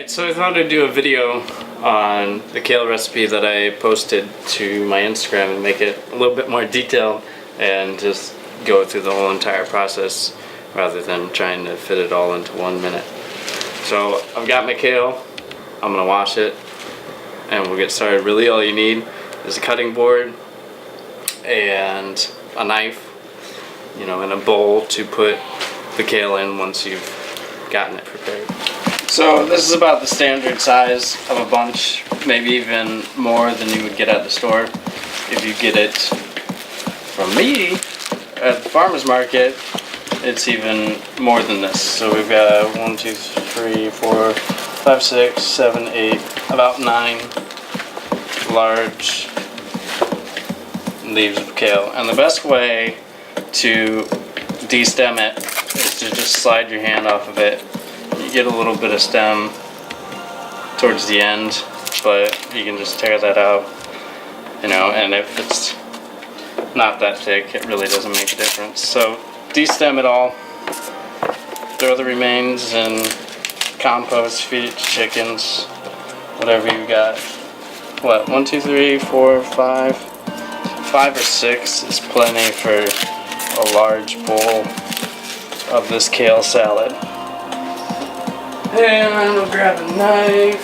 Alright, so I thought I'd do a video on the kale recipe that I posted to my Instagram and make it a little bit more detailed and just go through the whole entire process rather than trying to fit it all into 1 minute. So I've got my kale, I'm gonna wash it, and we'll get started. Really all you need is a cutting board and a knife, you know, in a bowl to put the kale in once you've gotten it prepared. So this is about the standard size of a bunch, maybe even more than you would get at the store. If you get it from me at the farmer's market, it's even more than this. So we've got 1, 2, 3, 4, 5, 6, 7, 8, about 9 large leaves of kale. And the best way to de-stem it is to just slide your hand off of it. You get a little bit of stem towards the end, but you can just tear that out, you know, and if it's not that thick, it really doesn't make a difference. So de-stem it all, throw the remains in compost, feed it to chickens, whatever you got. What, 1, 2, 3, 4, 5? 5 or 6 is plenty for a large bowl of this kale salad. And we'll grab a knife.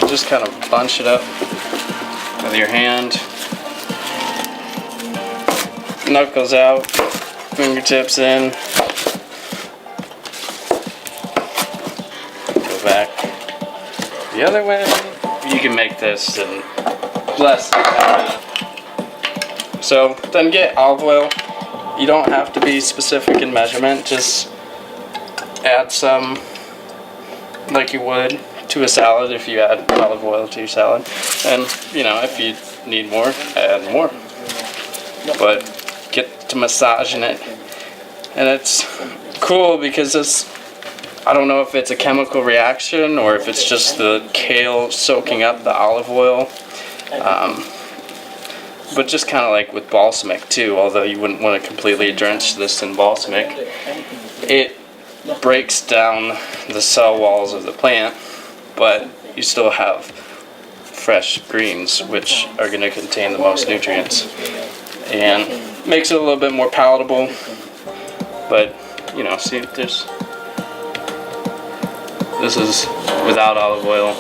Just kind of bunch it up with your hand. Knuckles out, fingertips in. Go back the other way. You can make this in less than 10 minutes. So then get olive oil. You don't have to be specific in measurement, just add some like you would to a salad if you add olive oil to your salad. And, you know, if you need more, add more. But get to massaging it. And it's cool because I don't know if it's a chemical reaction or if it's just the kale soaking up the olive oil. But just kind of like with balsamic too, although you wouldn't want to completely drench this in balsamic, it breaks down the cell walls of the plant, but you still have fresh greens, which are going to contain the most nutrients, and makes it a little bit more palatable. But, you know, see, this is without olive oil,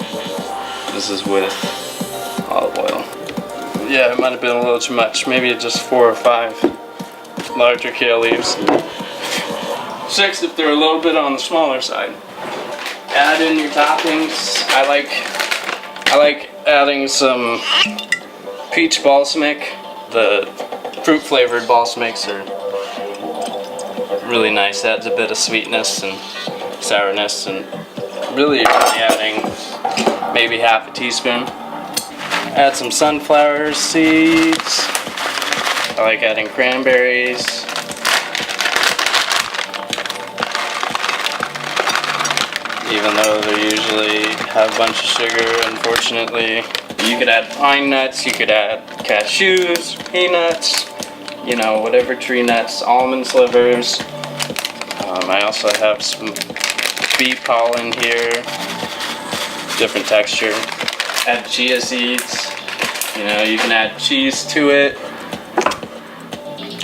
this is with olive oil. Yeah, it might have been a little too much. Maybe just 4 or 5 larger kale leaves. 6 if they're a little bit on the smaller side. Add in your toppings. I like adding some peach balsamic. The fruit flavored balsamics are really nice. Adds a bit of sweetness and sourness, and really you're only adding maybe half a teaspoon. Add some sunflower seeds. I like adding cranberries. Even though they usually have a bunch of sugar, unfortunately. You could add pine nuts, you could add cashews, peanuts, you know, whatever tree nuts, almond slivers. I also have some bee pollen here, different texture. Add chia seeds, you know, you can add cheese to it,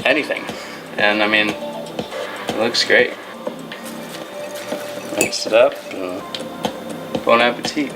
anything, and I mean, it looks great. Mix it up, and bon appetit.